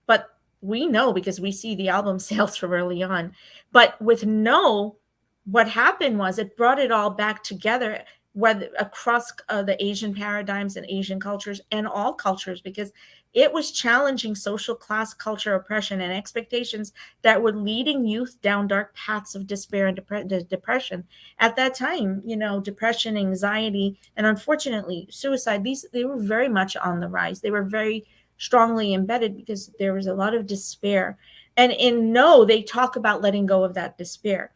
but we know because we see the album sales from early on. But with No, what happened was it brought it all back together, whether across the Asian paradigms and Asian cultures and all cultures, because it was challenging social class, culture, oppression, and expectations that were leading youth down dark paths of despair and depression. At that time, depression, anxiety, and unfortunately suicide, they were very much on the rise. They were very strongly embedded because there was a lot of despair. And in No, they talk about letting go of that despair.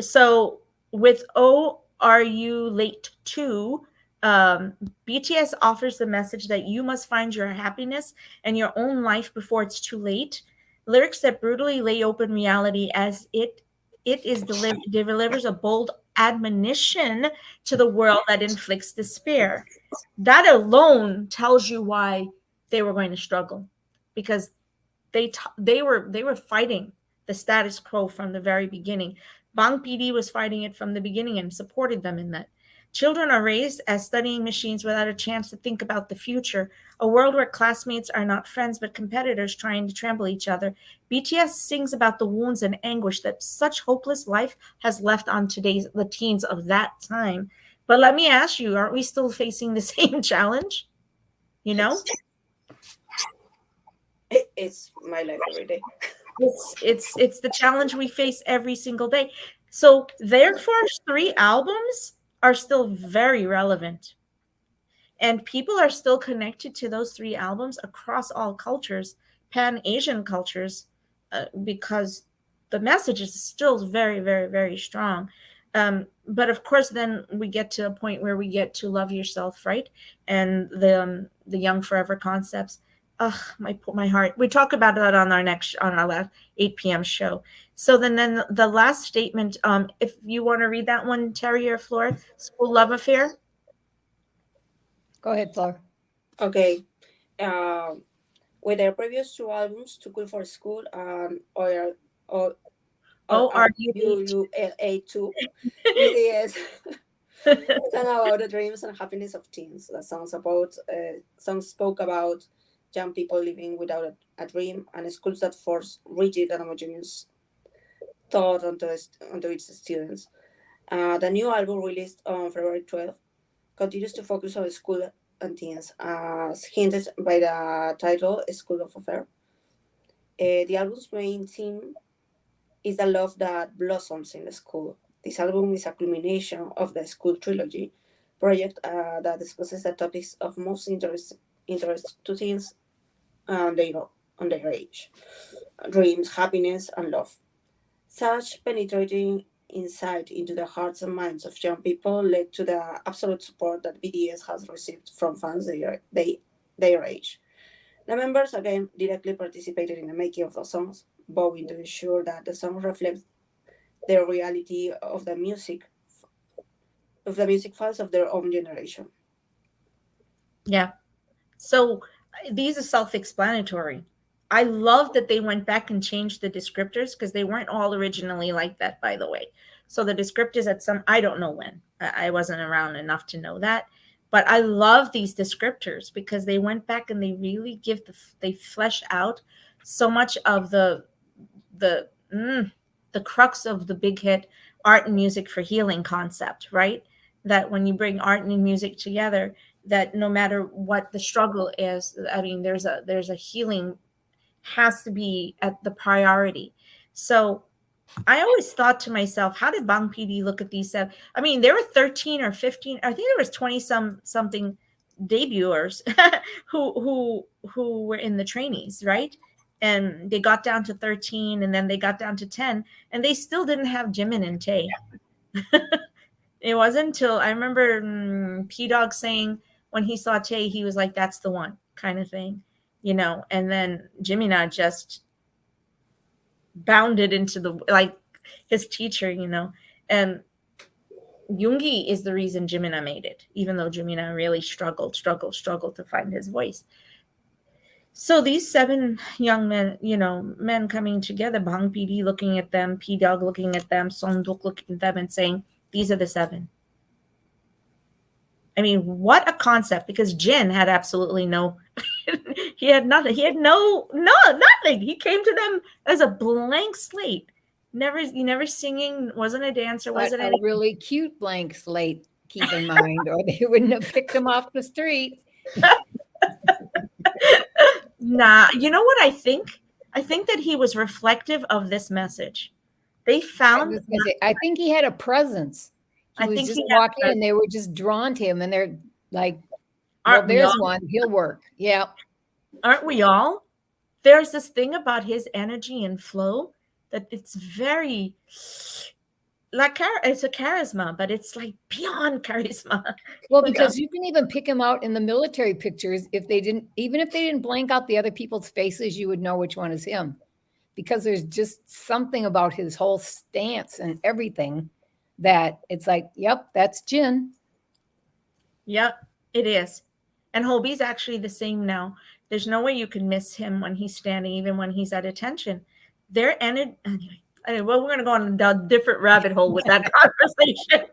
So with Are You Late To, BTS offers the message that you must find your happiness and your own life before it's too late. Lyrics that brutally lay open reality as it delivers a bold admonition to the world that inflicts despair. That alone tells you why they were going to struggle, because they were fighting the status quo from the very beginning. Bang PD was fighting it from the beginning and supported them in that. Children are raised as studying machines without a chance to think about the future, a world where classmates are not friends but competitors trying to trample each other. BTS sings about the wounds and anguish that such hopeless life has left on the teens of that time. But let me ask you, aren't we still facing the same challenge? It's my life every day. It's the challenge we face every single day. So their first three albums are still very relevant, and people are still connected to those three albums across all cultures, pan Asian cultures, because the message is still very, very, very strong. But of course, then we get to a point where we get to love yourself, right? And the young forever concepts. Ugh, my heart. We talk about that on our last 8 p.m. show. So then the last statement. If you want to read that one, Terry or Flora, school love affair. Go ahead, Flor. Okay. Um, with their previous two albums, Too Cool for School and or Oh, are you UULA2, BTS sang about the dreams and happiness of teens. The songs spoke about young people living without a dream and schools that force rigid and homogeneous thought onto its students. The new album, released on February 12th, continues to focus on school and teens, as hinted by the title School of Affair. The album's main theme is the love that blossoms in the school. This album is a culmination of the School Trilogy project that discusses the topics of most interest to teens on their age: dreams, happiness, and love. Such penetrating insight into the hearts and minds of young people led to the absolute support that BTS has received from fans their age. The members again directly participated in the making of the songs, vowing to ensure that the songs reflect the reality of the music fans of their own generation. Yeah. So these are self-explanatory. I love that they went back and changed the descriptors because they weren't all originally like that, by the way. So the descriptors at some, I don't know when. I wasn't around enough to know that. But I love these descriptors because they went back and they really they flesh out so much of the the crux of the big hit art and music for healing concept, right? That when you bring art and music together, that no matter what the struggle is, I mean, there's a healing has to be at the priority. So I always thought to myself, how did Bang PD look at these seven? I mean, there were 13 or 15, I think there was 20 something debuters who were in the trainees, right? And they got down to 13 and then they got down to 10 and they still didn't have Jimin and Tae. It wasn't until I remember P Dog saying when he saw Tay, he was like, that's the one kind of thing, and then Jimina just bounded into the, like his teacher, and Yoongi is the reason Jimina made it, even though Jimina really struggled to find his voice. So these seven young men, men coming together, Bang PD looking at them, P Dog looking at them, Sonduk looking at them and saying, these are the seven. I mean, what a concept, because Jin had absolutely no, he had nothing. He had nothing. He came to them as a blank slate. Never singing, wasn't a dancer, But wasn't a anything. really cute blank slate, keep in mind, or they wouldn't have picked him off the street. Nah, you know what I think? I think that he was reflective of this message. They I found, was gonna say, I think he had a presence. He I was think just he walking had, and they were just drawn to him and they're like, well, aren't we there's all? one, he'll work. Yeah. Aren't we all? There's this thing about his energy and flow that it's very like it's a charisma, but it's like beyond charisma. Well, Like, because you can even pick him out in the military pictures if they didn't, even if they didn't blank out the other people's faces, you would know which one is him. Because there's just something about his whole stance and everything that it's like, yep, that's Jin. yep, it is. And Hobie's actually the same now. There's no way you can miss him when he's standing, even when he's at attention. Their energy. Anyway, well, we're going to go on a different rabbit hole with that conversation.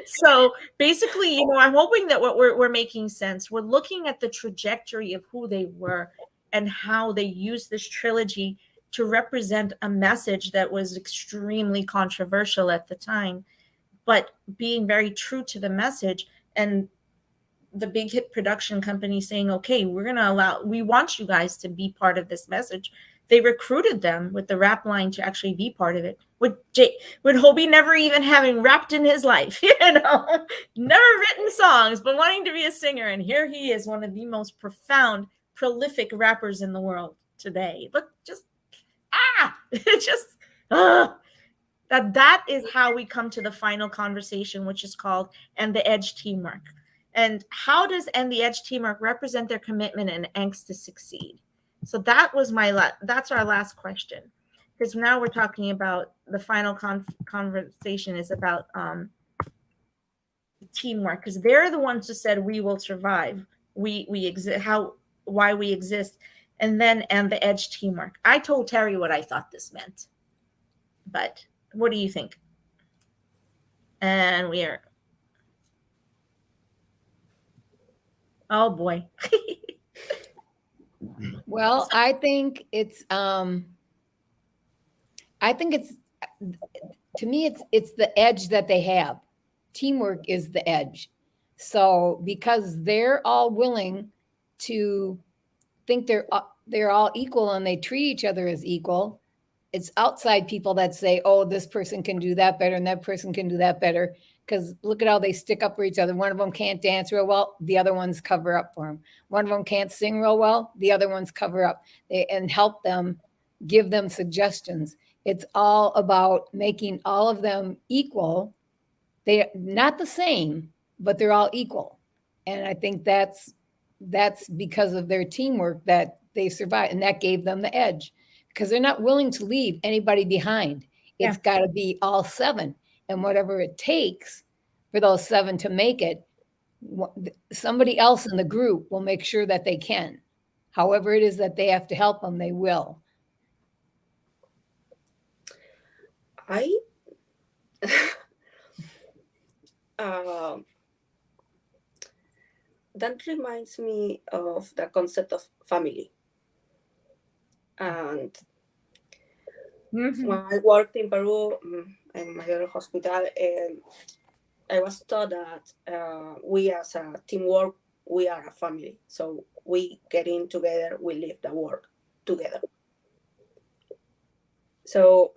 So basically, I'm hoping that what we're making sense. We're looking at the trajectory of who they were and how they used this trilogy to represent a message that was extremely controversial at the time, but being very true to the message. And the big hit production company saying, okay, we want you guys to be part of this message They recruited them with the rap line to actually be part of it. With Hobie never even having rapped in his life, never written songs, but wanting to be a singer. And here he is, one of the most profound, prolific rappers in the world today. Look, just it just that is how we come to the final conversation, which is called "And the Edge Teamwork." And how does "And the Edge Teamwork" represent their commitment and angst to succeed? So that was that's our last question, because now we're talking about the final conversation is about teamwork, because they're the ones who said we will survive, we exist, why we exist, and the edge teamwork. I told Terry what I thought this meant, but what do you think? And we are, oh boy. Well, I think it's to me it's the edge that they have. Teamwork is the edge. So because they're all willing to think they're all equal and they treat each other as equal, it's outside people that say, oh, this person can do that better and that person can do that better. Because look at how they stick up for each other. One of them can't dance real well, the other ones cover up for them. One of them can't sing real well, the other ones cover up and help them, give them suggestions. It's all about making all of them equal. They're not the same, but they're all equal. And I think that's because of their teamwork that they survived, and that gave them the edge, because they're not willing to leave anybody behind. It's got to be all seven, and whatever it takes for those seven to make it, somebody else in the group will make sure that they can. However it is that they have to help them, they will. That reminds me of the concept of family. And when I worked in Peru, in my other hospital, I was taught that we as a teamwork, we are a family. So we get in together, we live the work together. So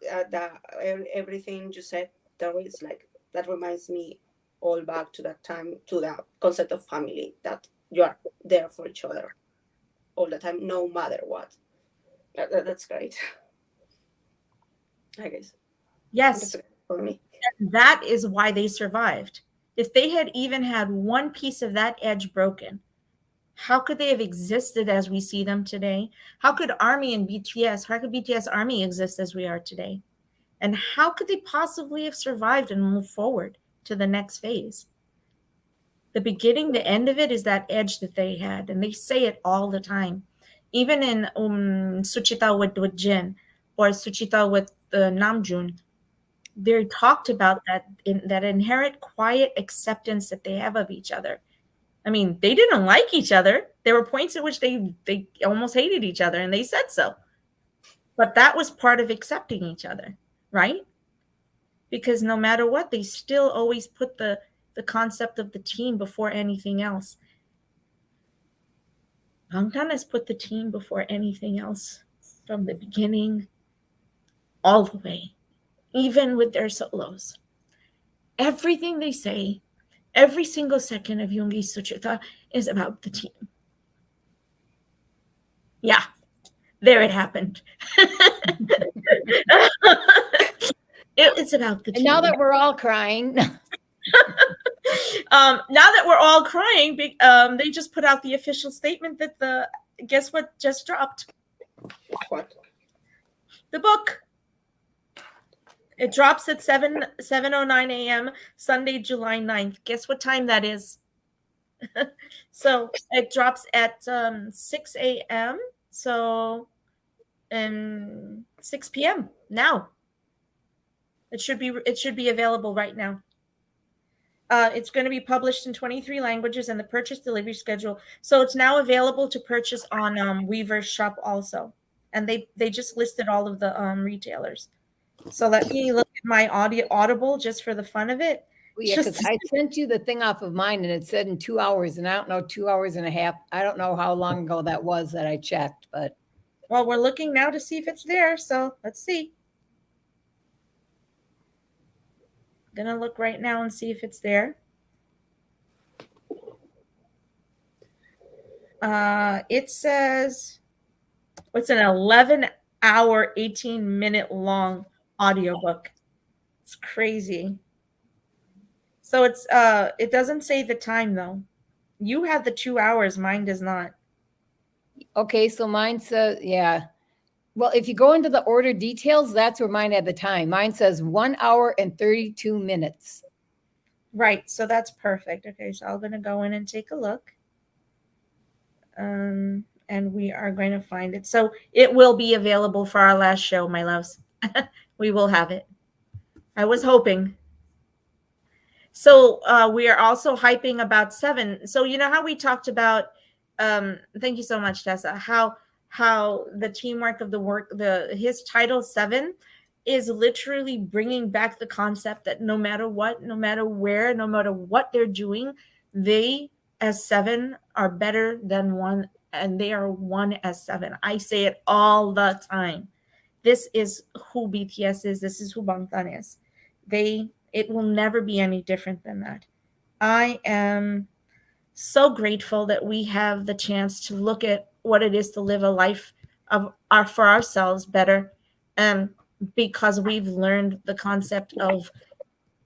everything you said, there is like, that reminds me all back to that time, to the concept of family, that you are there for each other all the time, no matter what. That's great. I guess. Yes. For me. That is why they survived. If they had even had one piece of that edge broken, how could they have existed as we see them today? How could Army and BTS, how could BTS Army exist as we are today? And how could they possibly have survived and moved forward to the next phase? The beginning, the end of it is that edge that they had. And they say it all the time. Even in Suchita with Jin or Suchita with Namjoon, they talked about that inherent quiet acceptance that they have of each other. I mean, they didn't like each other. There were points at which they almost hated each other, and they said so. But that was part of accepting each other, right? Because no matter what, they still always put the concept of the team before anything else. Bangtan has put the team before anything else from the beginning all the way, even with their solos. Everything they say, every single second of Yoongi Suchita is about the team. Yeah, there it happened. It's about the team. And now that we're all crying. Now that we're all crying, they just put out the official statement that guess what just dropped? What? The book. It drops at 7:09 a.m. Sunday, July 9th. Guess what time that is? So it drops at 6 a.m. So 6 p.m. now. It should be available right now. It's going to be published in 23 languages, and the purchase delivery schedule. So it's now available to purchase on Weaver's shop also, and they just listed all of the retailers. So let me look at my Audible just for the fun of it. Well, yeah, because I sent you the thing off of mine, and it said in 2 hours, and I don't know, 2 hours and a half. I don't know how long ago that was that I checked, but Well, we're looking now to see if it's there. So let's see. Gonna look right now and see if it's there. It says it's an 11-hour, 18-minute long audiobook. It's crazy. So it doesn't say the time though. You have the 2 hours, mine does not. Okay, so mine says, yeah. Well, if you go into the order details, that's where mine had the time. Mine says 1 hour and 32 minutes. Right, so that's perfect. Okay, so I'm gonna go in and take a look. And we are going to find it. So it will be available for our last show, my loves. We will have it. I was hoping. So we are also hyping about Seven. So you know how we talked about. Thank you so much, Tessa. How the teamwork of the work, the his title Seven, is literally bringing back the concept that no matter what, no matter where, no matter what they're doing, they as seven are better than one, and they are one as seven. I say it all the time. This is who BTS is. This is who Bangtan is. It will never be any different than that. I am so grateful that we have the chance to look at what it is to live a life of our for ourselves better, um because we've learned the concept of,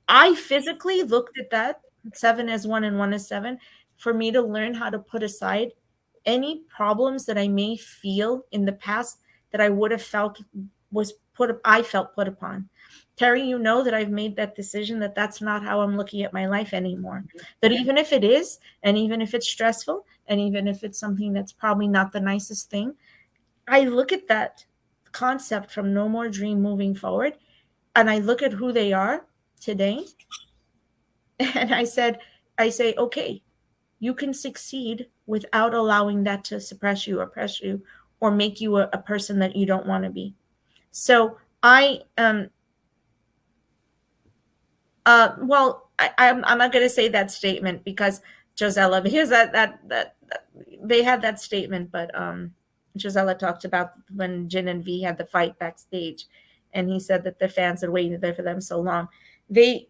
I physically looked at that seven as one and one as seven, for me to learn how to put aside any problems that I may feel in the past that I would have felt was I felt put upon. Terry, you know that I've made that decision that that's not how I'm looking at my life anymore. That even if it is, and even if it's stressful, and even if it's something that's probably not the nicest thing, I look at that concept from No More Dream moving forward, and I look at who they are today, and I say, okay, you can succeed without allowing that to suppress you, oppress you, or make you a person that you don't want to be. So I'm not going to say that statement because Josella, because that they had that statement, but Josella talked about when Jin and V had the fight backstage, and he said that the fans had waited there for them so long. They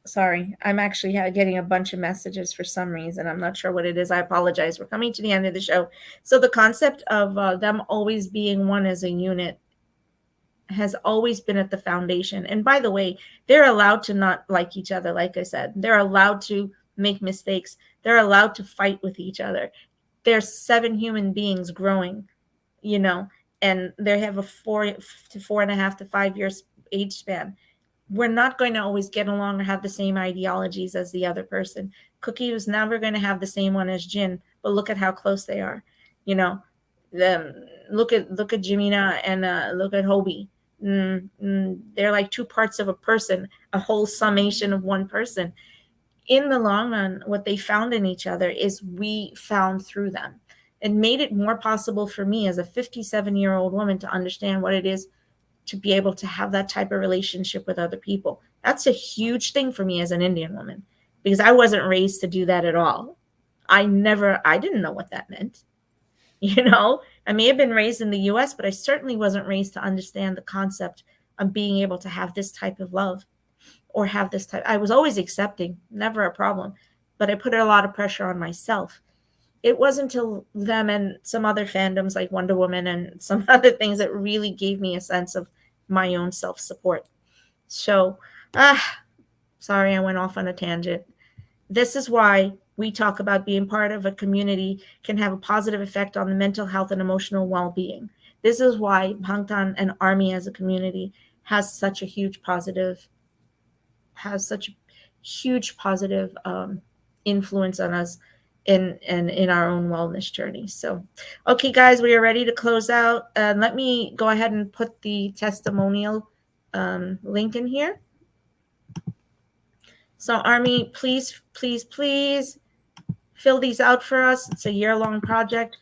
Sorry, I'm actually getting a bunch of messages for some reason. I'm not sure what it is. I apologize. We're coming to the end of the show. So the concept of them always being one as a unit has always been at the foundation. And by the way, they're allowed to not like each other. Like I said, they're allowed to make mistakes. They're allowed to fight with each other. They're seven human beings growing, you know, and they have a 4 to 4.5 to 5 years age span. We're not going to always get along or have the same ideologies as the other person. Cookie was never going to have the same one as Jin, but look at how close they are. You know, the look at Jimina and look at Hobie. They're like two parts of a person, a whole summation of one person. In the long run, what they found in each other is we found through them. It made it more possible for me as a 57-year-old woman to understand what it is to be able to have that type of relationship with other people. That's a huge thing for me as an Indian woman because I wasn't raised to do that at all. I didn't know what that meant. You know, I may have been raised in the US, but I certainly wasn't raised to understand the concept of being able to have this type of love or have this type. I was always accepting, never a problem, but I put a lot of pressure on myself. It wasn't until them and some other fandoms like Wonder Woman and some other things that really gave me a sense of my own self support. So, sorry, I went off on a tangent. This is why we talk about being part of a community can have a positive effect on the mental health and emotional well being. This is why Bangtan and Army as a community has such a huge positive has such a huge positive influence on us in our own wellness journey. So, okay, guys, we are ready to close out. Let me go ahead and put the testimonial link in here. So, Army, please, please, please fill these out for us. It's a year-long project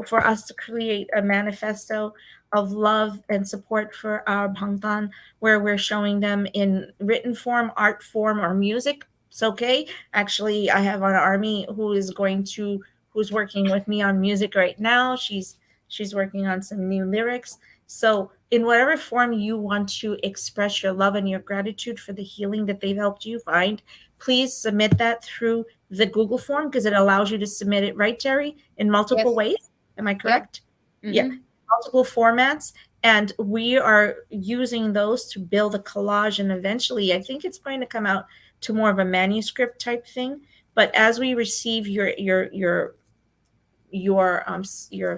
for us to create a manifesto of love and support for our Bangtan, where we're showing them in written form, art form, or music. It's okay. Actually, I have an Army who is going to who's working with me on music right now. She's working on some new lyrics. So, in whatever form you want to express your love and your gratitude for the healing that they've helped you find, please submit that through the Google form because it allows you to submit it, right, Terry, in multiple Yes. ways. Am I Yep. correct? Yeah, Mhm. multiple formats. And we are using those to build a collage. And eventually, I think it's going to come out to more of a manuscript type thing. But as we receive your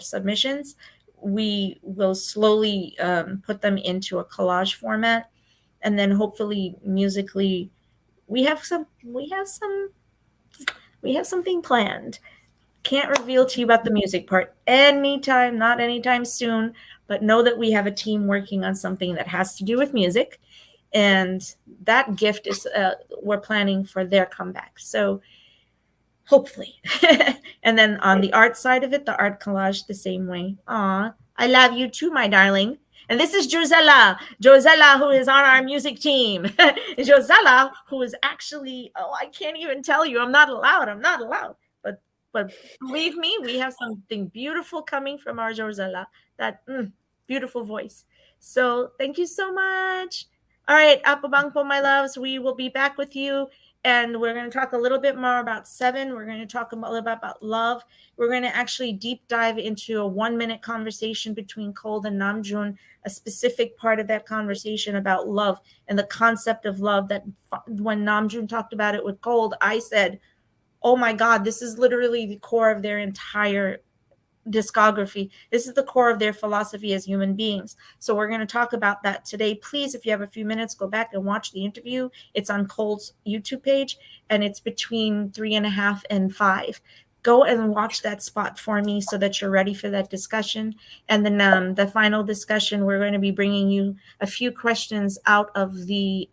submissions, we will slowly put them into a collage format, and then hopefully musically, we have some we have some we have something planned. Can't reveal to you about the music part anytime, not anytime soon, but know that we have a team working on something that has to do with music, and that gift is we're planning for their comeback. So hopefully. And then on the art side of it, the art collage the same way. Aw, I love you too, my darling. And this is Josella, who is on our music team. Josella, who is actually, oh, I can't even tell you. I'm not allowed. But believe me, we have something beautiful coming from our Josella. That beautiful voice. So thank you so much. All right, Apabang po, my loves. We will be back with you, and we're going to talk a little bit more about seven. We're going to talk a little bit about love. We're going to actually deep dive into a 1 minute conversation between Cold and Namjoon, a specific part of that conversation about love and the concept of love. That when Namjoon talked about it with Cold, I said, oh my God, this is literally the core of their entire discography. This is the core of their philosophy as human beings. So we're going to talk about that today. Please, if you have a few minutes, go back and watch the interview. It's on Cole's YouTube page, and it's between 3.5 and 5. Go and watch that spot for me so that you're ready for that discussion. And then the final discussion, we're going to be bringing you a few questions out of the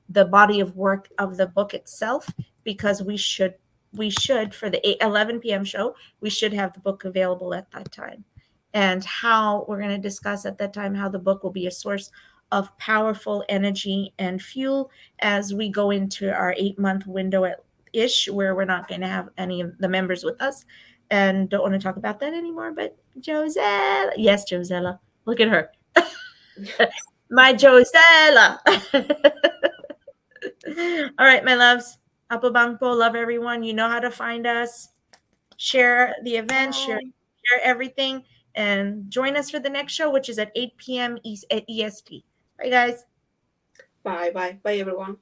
body of work of the book itself, because we should for the 11 p.m. show, we should have the book available at that time. And how we're going to discuss at that time how the book will be a source of powerful energy and fuel as we go into our 8-month window at ish, where we're not going to have any of the members with us. And don't want to talk about that anymore. But Josella, yes, Josella, look at her. My Josella. All right, my loves. Apabangpo, love everyone. You know how to find us. Share the event, share everything, and join us for the next show, which is at 8 p.m. EST. Bye, guys. Bye, bye, bye, everyone.